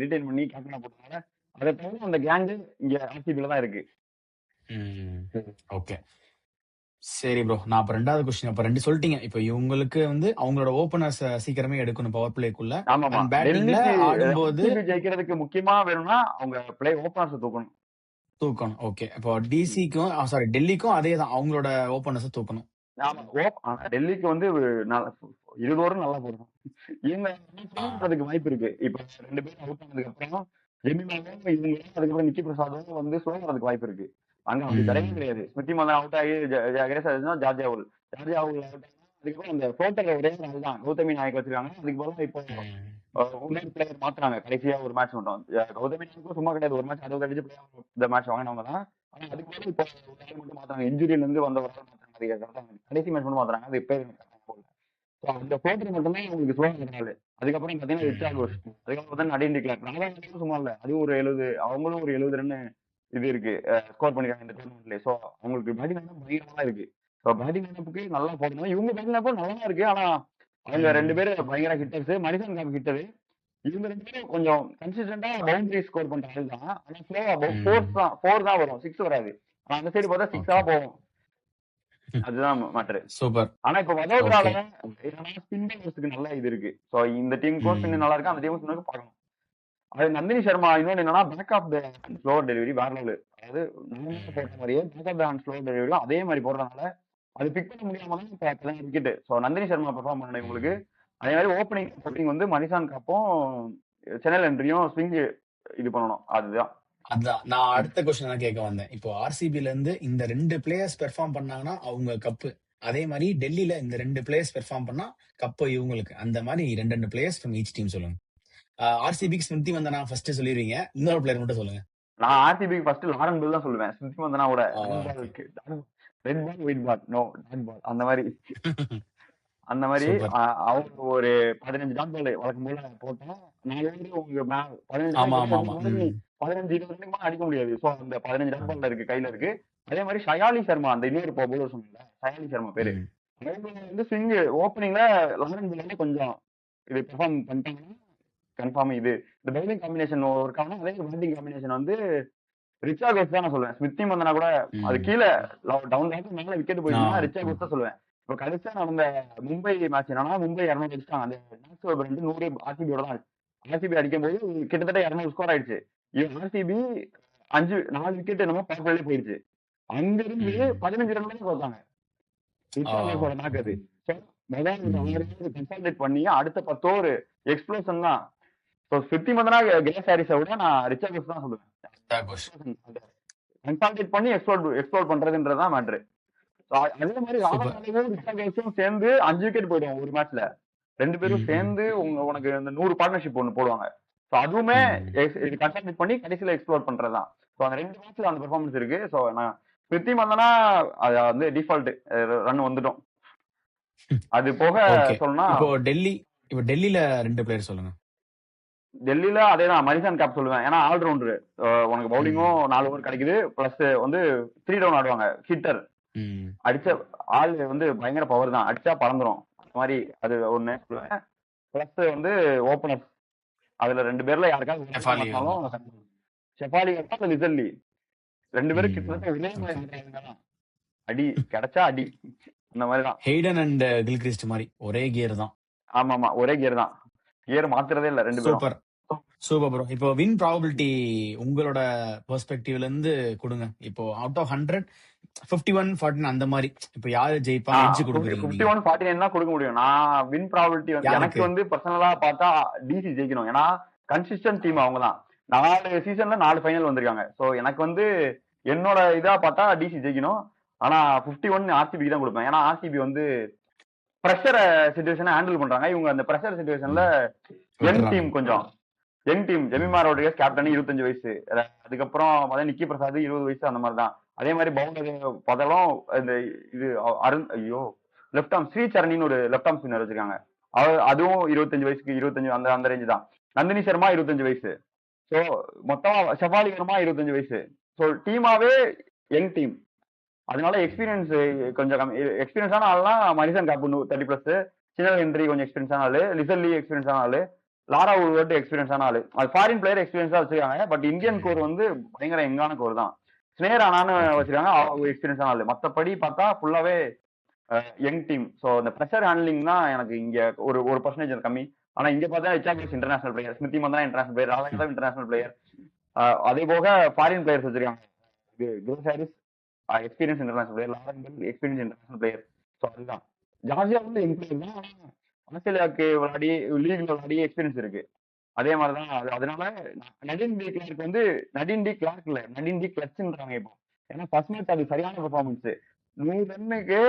ரிட்டைன் பண்ணி கேப்டனா போட்டனால. அதை தவிர அந்த கேங் இங்க ஆர்சிபில தான் இருக்கு. ஓகே, சரி ப்ரோ. நான் அப்ப 2வது கொஸ்டின் அப்ப 2 சொல்லிட்டீங்க. இப்ப இவங்களுக்கு வந்து அவங்களோட ஓபனர்ஸ் சீக்கிரமே எடுக்கணும் பவர் பிளேக்குள்ள. பேட்டிங்ல ஆடும்போது ஜெயிக்கிறதுக்கு முக்கியமா வேணும்னா அவங்க பிளே ஓபனர்ஸ் தூக்கணும். ஓகே, இப்போ டிசிக்கும் டெல்லிக்கும் அதே தான், அவங்களோட ஓபனர்ஸ் தூக்கணும். ஆமா ஆனா டெல்லிக்கு வந்து 20 ஓவர் நல்லா போடுறோம். இவங்க ஆ. பண்றதுக்கு வாய்ப்பு இருக்கு. இப்ப 2 பேரும் அவுட் ஆனதுக்கு அப்புறம் ஜெமிமாவும் இவங்க அதுக்கப்புறம் நிக்கி பிரசாதும் வந்து ஸ்லோ வரதுக்கு வாய்ப்பு இருக்கு. அங்க அப்படி கிடையவே ம். கிடையாது. ஸ்மிருதி மந்தனா அவுட் ஆகி ஜார்ஜியா அவுட் அதுக்கப்புறம் அந்த ஃபிளோட்டர்ல ஒரே ஒரு ஆள் தான் கௌதமி நாயக் வச்சிருக்காங்க. அதுக்கு பதிலா இப்போ ம். இன்னொரு பிளேயர் மாத்துறாங்க கடைசியா ஒரு மேட்ச் மட்டும். கௌதமி நாயக்கும் சும்மா கிடையாது, ஒரு மேட்ச் 60 அடிச்சு பிளேயர் இந்த மேட்ச் வாங்கினவங்க தான். ஆனா அதுக்கு பதிலா இப்போ ஒரு ஆள் மட்டும் மாத்துறாங்க, இன்ஜுரியில இருந்து வந்த ஒரு ஆள் மாத்துறாங்க. அது correct ஆ கடைசி மேட்ச் மட்டும் மாத்துறாங்க. அது பேர் எனக்கு correct ஆ போடல. So அந்த ஃபிளோட்டர் மட்டும் தான் உங்களுக்கு ஸ்லோ ஆகுறதுனால. அதுக்கப்புறம் பாத்தீங்கன்னா ரிச்சா ம். கோஷ், அதுக்கப்புறம் பார்த்தா நடின் டிக்ளேர். நாகாலாந்தும் சும்மா இல்ல, அதுவும் ஒரு 70, அவங்களும் ஒரு 70 ரன் இது இருக்கு ஸ்கோர் பண்ணிருக்காங்க இந்த டூர்னமெண்ட்ல. ஸோ அவங்களுக்கு பேட்டிங் லைனப் பயங்கரமா இருக்கு. ஸோ பேட்டிங் லைனப்புக்கு நல்லா போடணும். இவங்க பேட்டிங் லைனப்பும் நல்லா இருக்கு. ஆனா அவங்க ரெண்டு ம். பேரும் பயங்கர ஹிட்டர்ஸ். மரிசன் காப் ஹிட்டரு. இவங்க ரெண்டு பேரும் கொஞ்சம் கன்சிஸ்டன்டா பவுண்டரி ஸ்கோர் பண்ற ஆள் தான். ஆனா ஸ்லோவா ம். ஃபோர் தான் வரும், சிக்ஸ் வராது. ஆனா அந்த சைடு பார்த்தா சிக்ஸா ஓகே. போகும். அதுதான் மேட்ரு. சூப்பர். ஆனா இப்ப வதோதரால ஓகே. என்னன்னா ஸ்பின் பவுலர்ஸ்க்கு நல்ல இது இருக்கு. சோ இந்த டீமுக்கும் ஸ்பின் ம். நல்லா இருக்கு, அந்த டீமுக்கும் ஸ்பின்னுக்கு பார்க்கணும். அது நந்தினி சர்மா இன்னொன்னு என்னன்னா back of the slower delivery வேற லெவல். அதாவது நார்மலா போட்ட மாதிரியே back of the hand slower டெலிவரியும் அதே மாதிரி போடுறதுனால அது பிக் பண்ண முடியாம தான் இப்ப 10 wicket. So Nandini Sharma perform பண்ணணும் உங்களுக்கு. அதே மாதிரி ஓப்பனிங் வந்து மணிசான் காப்பும் சென்னல் என்ட்ரியும் ஸ்விங் இது பண்ணணும். அதுதான். அதான் நான் அடுத்த கொஸ்டின் தான் கேட்க வந்தேன். இப்போ ஆர்சிபில இருந்து இந்த 2 பிளேயர்ஸ் பெர்ஃபார்ம் பண்ணாங்கன்னா அவங்க கப்பு. அதே மாதிரி டெல்லியில இந்த 2 பிளேயர்ஸ் பெர்ஃபார்ம் பண்ணா கப்பு இவங்களுக்கு. அந்த மாதிரி 2 பிளேயர்ஸ் ஃப்ரம் ஈச் டீம் சொல்லுங்க. ஆர்சிபிக்கு ஸ்மிருதி வந்தனா ஃபர்ஸ்ட் சொல்லிடுவீங்க. இன்னொரு பிளேயர் மட்டும் சொல்லுங்க. நான் ஆர்சிபிக்கு ஃபர்ஸ்ட் லாரன் பில் தான் சொல்லுவேன். ஸ்மித் வந்தனா கூட okay. Red ball white ball no dot ball அந்த மாதிரி. அந்த மாதிரி சூப்பர். அவங்க ஒரு 15 டாட் பால் வழக்கம் போல போட்டா 4 ஓவர் உங்க 15 ஆமா, பால் ஆமா, ஆமா. 15 20 ரன்னுக்கு மேல அடிக்க முடியாது. ஸோ அந்த 15 டாட் பால்ல இருக்கு, கையில இருக்கு. அதே மாதிரி ஷயாலி சர்மா, அந்த இன்னொரு பவுலர் சொன்னீங்க ஷயாலி சர்மா பேரு, ம். அவங்க வந்து ஸ்விங் ஓப்பனிங்ல லாரன் பில்ல கொஞ்சம் இது பெர்ஃபார்ம் பண்ணிட்டாங்கன்னா கன்ஃபார்ம் இது இந்த பவுலிங் காம்பினேஷன் ஒர்க் ஆகணும். அதே பேட்டிங் காம்பினேஷன் வந்து ரிச்சா கோஸ் தான் நான் சொல்லுவேன். ஸ்மித்தி மந்தனா கூட அது ம். கீழே டவுன் மேல விக்கெட் போயிருந்தா ரிச்சா ம். கோஸ் தான் சொல்லுவேன். இப்போ கடைசியா நடந்த மும்பை மேட்ச் என்னன்னா மும்பை 200 அடிச்சிட்டாங்க. அந்த மேட்ச் 100 ஆர்சிபியோட தான். ஆர்சிபி அடிக்கும் போது கிட்டத்தட்ட 200 ஸ்கோர் ஆயிடுச்சு. இவன் ஆர்சிபி 4 விக்கெட் என்னமோ பவர்ல போயிடுச்சு. அங்க இருந்து ம். 15 ரன் தான் போட்டாங்க. ஓ. ரிச்சா கோஸோட நாக்கு அது. So, முதல் ஒரு ம். 6 ஓவர் கன்சால்டேட் பண்ணி அடுத்த 10 ஓவர் எக்ஸ்ப்ளோஷன் தான். ஸோ ஸ்மிருதி மந்தனா கிரேஸ் ஹாரிஸை விட நான் ரிச்சா கோஸ் தான் சொல்லுவேன். தாகோஷ். கன்சால்டேட் பண்ணி எக்ஸ்ப்ளோர் பண்றதுன்றதுதான் மேட்ரு. அதே மாதிரி சூப்பர். ராகுலும் ரிஷா கோஷும் சேர்ந்து 5 விக்கெட் போயிடும் ஒரு மேட்ச்ல. 2 பேரும் ம். ம். சேர்ந்து உனக்கு அந்த 100 பார்ட்னர்ஷிப் ஒன்று போடுவாங்க. ஸோ அதுவுமே ம். கன்சால்டேட் பண்ணி கடைசியில எக்ஸ்ப்ளோர் பண்றதுதான். ஸோ அந்த 2 மேட்ச்ல அந்த பெர்ஃபார்மன்ஸ் இருக்கு. ஸோ நான் ஸ்மிருதி மந்தனா அது வந்து டிஃபால்ட் ரன் வந்துட்டோம். அது போக ஓகே. சொல்லணும்னா இப்போ டெல்லியில 2 பிளேயர் சொல்லுங்க. டெல்லியில அதேதான் மரிசன் கேப் சொல்லுவேன். ஏன்னா ஆல்ரவுண்டர், உனக்கு ம். பவுலிங்கும் 4 ஓவர் கிடைக்குது, பிளஸ் வந்து 3 டவுன் ஆடுவாங்க, ஹிட்டர். ம். அடிச்ச ஆள் வந்து பயங்கர பவர் தான், அடிச்சா பறந்துரும் அந்த மாதிரி. அது ஒண்ணு சொல்லுவேன். பிளஸ் வந்து ஓப்பனர், அதுல 2 பேர்ல யாருக்காவது ஷெஃபாலி வர்மா. மாட்டாலும் ஷெஃபாலி இல்ல லிசல்லி, 2 பேரும் ம். கிட்டத்தட்ட ஒரே மாதிரி ஆடுறாங்க. அடி கிடைச்சா அடி, அந்த மாதிரி தான். ஹெய்டன் அண்ட் கில்கிறிஸ்ட் மாதிரி ஒரே கியர் தான். ஆமா ஆமா, ஒரே கியர் தான். கியர் மாத்துறதே இல்ல 2 பேரும். சூப்பர். Super bro. இப்போ வின் ப்ராபபிலிட்டி உங்களோட பெர்ஸ்பெக்டிவ்ல இருந்து கொடுங்க. இப்போ அவுட் ஆஃப் 100 51-49 அந்த மாதிரி இப்போ யாரு ஜெயிப்பா எட்ஜ் கொடுக்குறீங்க நீங்க? 51 49 தான் கொடுக்க முடியும். நான் வின் ப்ராபபிலிட்டி வந்து எனக்கு யாருக்கு? வந்து பர்சனலா பார்த்தா டிசி ஜெயிக்கணும். ஏன்னா கன்சிஸ்டன்ட் டீம் அவங்க தான். 4 சீசன்ல 4 ஃபைனல் வந்திருக்காங்க. சோ எனக்கு வந்து என்னோட இதா பார்த்தா டிசி ஜெயிக்கணும். ஆனா 51 ஆர்சிபிக்கு தான் கொடுப்பேன். ஏன்னா ஆர்சிபி வந்து பிரஷர் சுச்சுவேஷனை ஹேண்டில் பண்றாங்க. இவங்க அந்த பிரஷர் சுச்சுவேஷன்ல யங் விட்டுறாங்க. டீம், கொஞ்சம் young team. Jemimah Rodrigues captain 25 வயசு. அதுக்கப்புறம் நிக்கி பிரசாத் 20 வயசு, அந்த மாதிரி தான். அதே மாதிரி பவுலர் பதலும் இந்த இது அருண், ஐயோ, லெப்ட் ஆர்ம் ஸ்ரீசரணின்னு ஒரு லெப்ட் ஆர்ம் ஸ்பின்னர் வச்சிருக்காங்க. அதுவும் 25 வயசுக்கு 25 அந்த அந்த ரேஞ்சு தான். நந்தினி சர்மா 25 வயசு. ஸோ மொத்தமா ஷெஃபாலி வர்மா 25 வயசு. ஸோ டீமாவே யங் டீம். அதனால எக்ஸ்பீரியன்ஸ் கொஞ்சம் கம்மி. எக்ஸ்பீரியன்ஸான ஆள்லாம் மரிசன் காப்பு 30+, சின்ன ஹென்றி கொஞ்சம் எக்ஸ்பீரியன்ஸான ஆளு, லிசல்லி எக்ஸ்பீரியன்ஸான ஆளு, லாரா உல்வர்ட் எக்ஸ்பீரியன்ஸான ஆளு. அது ஃபாரின் பிளேயர் எக்ஸ்பீரியன்ஸா வச்சிருக்காங்க. பட் இந்தியன் கோர் வந்து பயங்கர யங்கான கோர் தான். ஸ்னேர் ஆனான்னு ஓகே. வச்சிருக்காங்க, அவங்க எக்ஸ்பீரியன்ஸான ஆளு. மத்தபடி பார்த்தா ஃபுல்லாவே யங் டீம். ஸோ இந்த ப்ரெஷர் ஹேண்ட்லிங் தான் எனக்கு இங்க ஒரு ஒரு பர்சன்டேஜ் கம்மி. ஆனா இங்க பார்த்தா Richards international player, Smriti Mandhana international player, Radhakrishnan international player. அதே போக ஃபாரின் பிளேயர்ஸ் வச்சிருக்காங்க. Grace Harris experience international player, Lauren Bell experience international player. So அதுதான். ஜார்ஜியா வந்து யங் பிளேயர் தான். ஆனா ஆஸ்திரேலியாவுக்கு விளையாடி லீக்ல விளையாடி எக்ஸ்பீரியன்ஸ் இருக்கு. அதே மாதிரிதான் அதனால நடின் டி கிளார்க் வந்து நடின் டி கிளார்க் இல்ல நடின் டி கிளட்ச்ன்றாங்க இப்போ. ஏன்னா ஃபர்ஸ்ட் மேட்ச் அது சரியான பெர்ஃபார்மன்ஸ். 100 ரன்னுக்கு,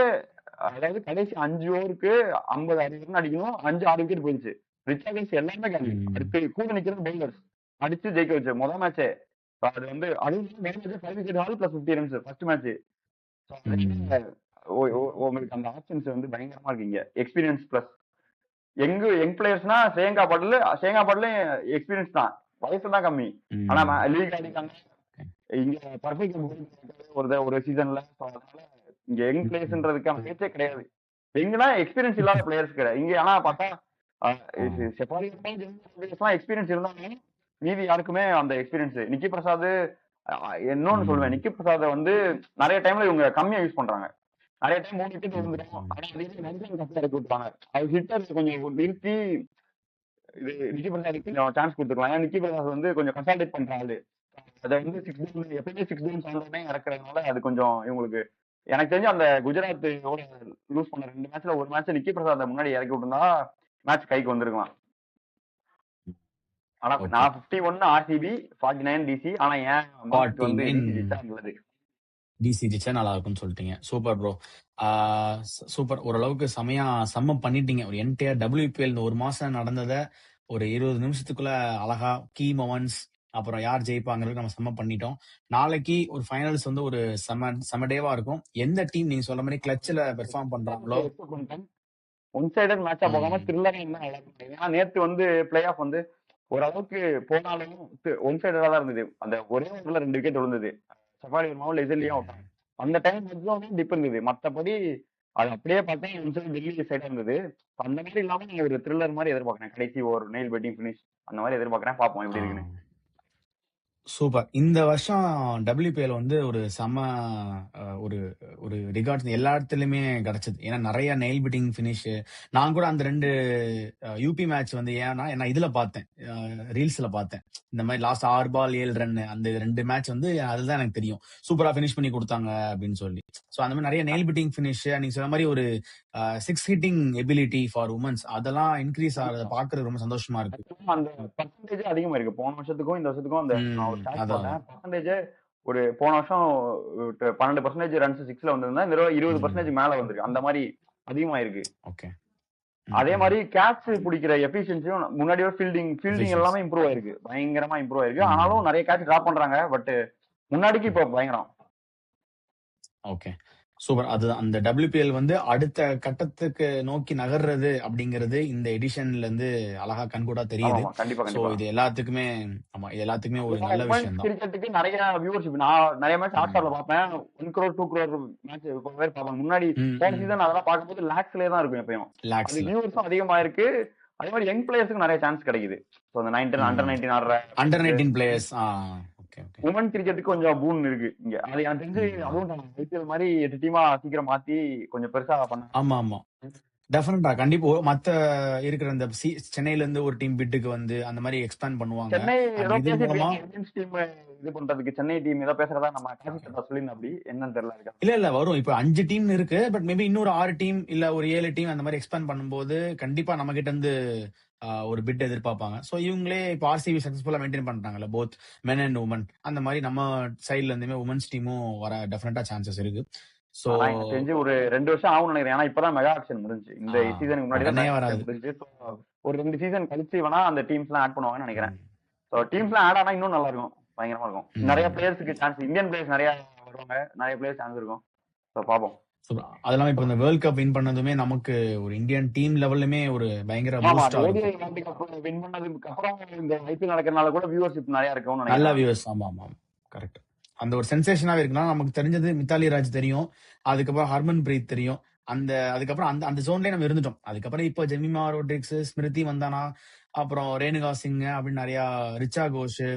அதாவது கடைசி 5 ஓவருக்கு 50 60 ரன் அடிக்கணும். 5 6 விக்கெட் போயிடுச்சு. ரிச்சார்ட்ஸ் எல்லாமே கேள்வி. அடுத்து கூட நிக்கிறது பவுலர்ஸ் அடிச்சு ஜெயிக்க வச்சு முதல் மேட்சே. அது வந்து அதுவும் 5 wicket hall plus 50 runs first match. உங்களுக்கு அந்த ஆப்ஷன்ஸ் வந்து பயங்கரமா இருக்கு இங்க. எக்ஸ்பீரியன்ஸ் பிளஸ் யங் பிளேயர்ஸ்னா ஸ்ரேங்கா பாட்டில் எக்ஸ்பீரியன்ஸ் தான், வயசு தான் கம்மி. ஆனா லீக் ஆடிக்காங்க இங்க பர்ஃபெக்ட் ஒரு சீசன்ல. அதனால இங்க யங் பிளேயர்ஸ்ன்றதுக்கான பேச்சே கிடையாது. எங்கன்னா எக்ஸ்பீரியன்ஸ் இல்லாத பிளேயர்ஸ் கிடையாது இங்க. ஆனா பார்த்தா எக்ஸ்பீரியன்ஸ் இருந்தாலும் மீதி யாருக்குமே அந்த எக்ஸ்பீரியன்ஸ். நிக்கி பிரசாத் இன்னொன்னு சொல்லுவேன், நிக்கி பிரசாத் வந்து நிறைய டைம்ல இவங்க கம்மியா யூஸ் பண்றாங்க. நிறைய டைம் 3 விக்கெட் விழுந்துடும். ஆனா ரன்சன் கப்பா இறக்கி விட்டுப்பாங்க. அது ஹிட்டர் கொஞ்சம் நிறுத்தி இது நிக்கி பிரசாத் கொஞ்சம் சான்ஸ் கொடுத்துருக்கலாம். ஏன்னா நிக்கி பிரசாத் வந்து கொஞ்சம் கன்சால்டேட் பண்றாங்க. அதை வந்து எப்பயுமே 6 டவுன் 7 ரன்னே இறக்குறதுனால அது கொஞ்சம் இவங்களுக்கு. எனக்கு தெரிஞ்சு அந்த குஜராத் லூஸ் பண்ண 2 மேட்ச்ல ஒரு மேட்ச் நிக்கி பிரசாத் முன்னாடி இறக்கி விட்டுருந்தா மேட்ச் கைக்கு வந்திருக்கலாம். ஆனா நான் 51 ஆர்சிபி 49 டிசி. ஆனா ஏன் வந்து டிசி ஜெயிச்சா நல்லது. டிசி ஜெயிச்சா நல்லா இருக்கும்னு சொல்லிட்டீங்க. Super bro, super. ஓரளவுக்கு செம்ம பண்ணிட்டீங்க. ஒரு என்டையர் WPL இந்த ஒரு மாசம் நடந்ததை ஒரு 20 நிமிஷத்துக்குள்ள அழகா கீ மொமெண்ட்ஸ், அப்புறம் யார் ஜெயிப்பாங்கிறது நம்ம செம்ம பண்ணிட்டோம். நாளைக்கு ஒரு ஃபைனல்ஸ் வந்து ஒரு செம டேவா இருக்கும். எந்த டீம் நீங்க சொல்ற மாதிரி கிளட்ச்ல பெர்ஃபார்ம் பண்றாங்களோ ஒன் சைடட் மேட்சா போகாம த்ரில்லரா இருந்தா நல்லா இருக்கும். ஏன்னா நேத்து வந்து பிளே ஆஃப் வந்து ஓரளவுக்கு போனாலும் ஒன் சைடடா தான் இருந்தது. அந்த ஒரே ஓவர்ல 2 விக்கெட் விழுந்தது. சஃபாரி வர்மாவும் லெசலியும் விட்டாங்க. அந்த டைம் மட்டும் டிப் இருந்தது. மத்தபடி அது அப்படியே பார்த்தா ஒன் சைடு டெல்லி சைடா இருந்தது. அந்த மாதிரி இல்லாம நான் ஒரு த்ரில்லர் மாதிரி எதிர்பார்க்கறேன். கடைசி ஒரு நெயில் பெட்டிங் பினிஷ் அந்த மாதிரி எதிர்பார்க்கறேன். பார்ப்போம் எப்படி இருக்குன்னு. சூப்பர். இந்த வருஷம் WPL வந்து ஒரு செம ஒரு ஒரு ரிகார்ட்ஸ் எல்லா இடத்துலயுமே கிடைச்சது. ஏன்னா நிறைய நெயில் பிட்டிங் பினிஷ். நான் கூட அந்த 2 யூபி மேட்ச் வந்து ஏன்னா இதுல பார்த்தேன், ரீல்ஸ்ல பார்த்தேன். இந்த மாதிரி லாஸ்ட் 6 பால் 7 ரன் அந்த 2 மேட்ச் வந்து அதுதான் எனக்கு தெரியும். சூப்பரா பினிஷ் பண்ணி கொடுத்தாங்க அப்படின்னு சொல்லி. சோ அந்த மாதிரி நிறைய நெயில் பிட்டிங் பினிஷ், நீங்க சொன்ன மாதிரி ஒரு 6 ஹிட்டிங் எபிலிட்டி ஃபார் உமன்ஸ் அதெல்லாம் இன்க்ரீஸ் ஆகிறத பாக்குறது ரொம்ப சந்தோஷமா இருக்கு. அந்த பர்சன்டேஜ் அதிகமா இருக்கு. போன வருஷத்துக்கும் இந்த வருஷத்துக்கும் அந்த நான் ஒரு ஸ்டாட் போட்டேன். பர்சன்டேஜ் ஒரு போன வருஷம் 12% ரன்ஸ் 6ல வந்திருந்தா இந்த 20% மேல வந்திருக்கு. அந்த மாதிரி அதிகமா இருக்கு. ஓகே. அதே மாதிரி கேட்ச் பிடிக்கிற எஃபிஷியன்சியும் முன்னாடியே ஃபீல்டிங் எல்லாமே இம்ப்ரூவ் ஆயிருக்கு. பயங்கரமா இம்ப்ரூவ் ஆயிருக்கு. ஆனாலும் நிறைய கேட்ச் டிராப் பண்றாங்க. பட் முன்னாடிக்கு இப்போ பயங்கரம். Okay, super. அது அந்த WPL வந்து அடுத்த கட்டத்துக்கு நோக்கி நகர்றது அப்படிங்கிறது இந்த எடிஷன்ல இருந்து அழகா கண்கூடா தெரியுது. சோ இது எல்லாத்துக்குமே ஒரு நல்ல விஷயம் தான். கிரிக்கெட்டுக்கு நிறைய வியூவர்ஷிப். நான் நிறைய மேட்ச் ஹாட்ஸ்டார்ல பார்ப்பேன். 1 crore 2 crore மேட்ச் பேர் பார்ப்பாங்க. முன்னாடி போன சீசன் அதெல்லாம் பார்க்கும்போது லாக்ஸ்லயே தான் இருக்கும் எப்பயும். அது வியூவர்ஸும் அதிகமா இருக்கு. அதே மாதிரி யங் பிளேயர்ஸ்க்கு நிறைய சான்ஸ் கிடைக்குது. சோ அந்த அண்டர் 19 ஆடுற அண்டர் 19 பிளேயர்ஸ் உமன் கிரிக்கெட்டுக்கு கொஞ்சம் பூன் இருக்கு இங்க. அது எனக்கு தெரிஞ்சு அதுவும் ஐபிஎல் மாதிரி 8 டீமா சீக்கிரம் மாத்தி கொஞ்சம் பெருசா பண்ண. ஆமா டெஃபினட்டா கண்டிப்பா மத்த இருக்கிற அந்த சென்னையில இருந்து ஒரு டீம் பிட்டுக்கு வந்து அந்த மாதிரி எக்ஸ்பேண்ட் பண்ணுவாங்க. சென்னை டீம் இது பண்றதுக்கு சென்னை டீம் ஏதோ பேசுறதா நம்ம காசிட்டா சொல்லிருந்தோம். அப்படி என்னன்னு தெரியல. இல்ல வரும். இப்ப 5 டீம் இருக்கு. பட் மேபி இன்னொரு 6 டீம் இல்ல ஒரு 7 டீம் அந்த மாதிரி எக்ஸ்பேண்ட் பண்ணும்போது கண்டிப்பா நம்ம கிட்ட இருந்து ஒரு பிட் எதிர்பார்ப்பாங்க. சோ இவங்களே இப்போ ஆர்சிபி சக்சஸ்ஃபுல்லா மெயின்டைன் பண்றாங்கல்ல, போத் மென் அண்ட் உமன். அந்த மாதிரி நம்ம சைட்ல இருந்துமே உமன்ஸ் டீமும் வர டெஃபினட்டா சான்சஸ் இருக்கு. சோ தெரிஞ்சு ஒரு 2 வருஷம் ஆகும் நினைக்கிறேன். ஏன்னா இப்பதான் மெகா ஆக்ஷன் முடிஞ்சு. இந்த சீசனுக்கு முன்னாடி ஒரு 2 சீசன் கழிச்சு வேணா அந்த டீம்ஸ் எல்லாம் ஆட் பண்ணுவாங்கன்னு நினைக்கிறேன். சோ டீம்ஸ் எல்லாம் ஆட் ஆனா இன்னும் நல்லா இருக்கும், பயங்கரமா இருக்கும். நிறைய பிளேயர்ஸ்க்கு சான்ஸ், இந்தியன் பிளேயர்ஸ் நிறைய வருவாங்க, நிறைய பிளேயர்ஸ் சான்ஸ் இருக்கும். சோ பாப்போம். அதெல்லாம் இப்ப இந்த வேர்ல்ட் கப் வின் பண்ணதுமே நமக்கு ஒரு இந்தியன் டீம் லெவல்லுமே ஒரு பயங்கர பூஸ்ட் ஆகும். வின் பண்ணதுக்கு அப்புறம் இந்த ஐபிஎல் நடக்கிறனால கூட வியூவர்ஷிப் நிறைய இருக்கும். நல்ல வியூவர்ஸ். ஆமா கரெக்ட். அந்த ஒரு சென்சேஷனாவே இருக்குன்னா நமக்கு தெரிஞ்சது மித்தாலி ராஜ் தெரியும், அதுக்கப்புறம் ஹர்மன் பிரீத் தெரியும். அதுக்கப்புறம் அந்த ஜோன்லயே நம்ம இருந்துட்டோம். அதுக்கப்புறம் இப்போ ஜெமிமா ரோட்ரிக்ஸ், ஸ்மிருதி மந்தானா, அப்புறம் ரேணுகா சிங் அப்படின்னு நிறைய ரிச்சா கோஷ்.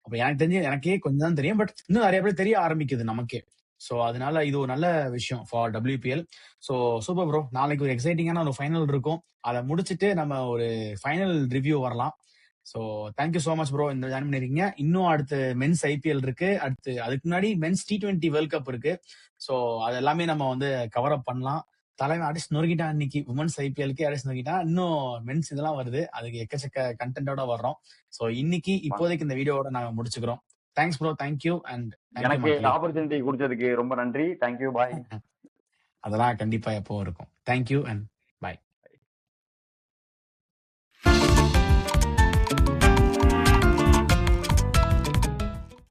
அப்ப எனக்கு தெரிஞ்சு எனக்கே கொஞ்சம் தான் தெரியும். பட் இன்னும் நிறைய பேர் தெரிய ஆரம்பிக்குது நமக்கே. சோ அதனால இது ஒரு நல்ல விஷயம் for WPL. So super bro. நாளைக்கு ஒரு எக்ஸைட்டிங்கான ஒரு ஃபைனல் இருக்கும். அதை முடிச்சுட்டு நம்ம ஒரு ஃபைனல் ரிவ்யூ வரலாம். So thank you so much bro இந்த ஜாயின் பண்ணிருக்கீங்க. இன்னும் அடுத்து மென்ஸ் IPL இருக்கு. அடுத்து அதுக்கு முன்னாடி மென்ஸ் T20 வேர்ல்ட் கப் இருக்கு. சோ அது எல்லாமே நம்ம வந்து கவர் அப் பண்ணலாம். தலைவன் அடிச்சு நொறுக்கிட்டான். இன்னைக்கு உமன்ஸ் ஐபிஎல்கே அடிச்சு நொறுக்கிட்டான். இன்னும் மென்ஸ் இதெல்லாம் வருது. அதுக்கு எக்கச்சக்க கண்டென்ட்டோட வர்றோம். சோ இன்னைக்கு இப்போதைக்கு இந்த வீடியோவோட நாங்க முடிச்சுக்கிறோம். Thanks bro, thank you and thank you எனக்கு மக்களே. ஆப்பர்ச்சுனிட்டி கொடுத்ததுக்கு ரொம்ப நன்றி. Thank you, bye. அதெல்லாம் கண்டிப்பா எப்பவும் இருக்கும். Thank you and bye.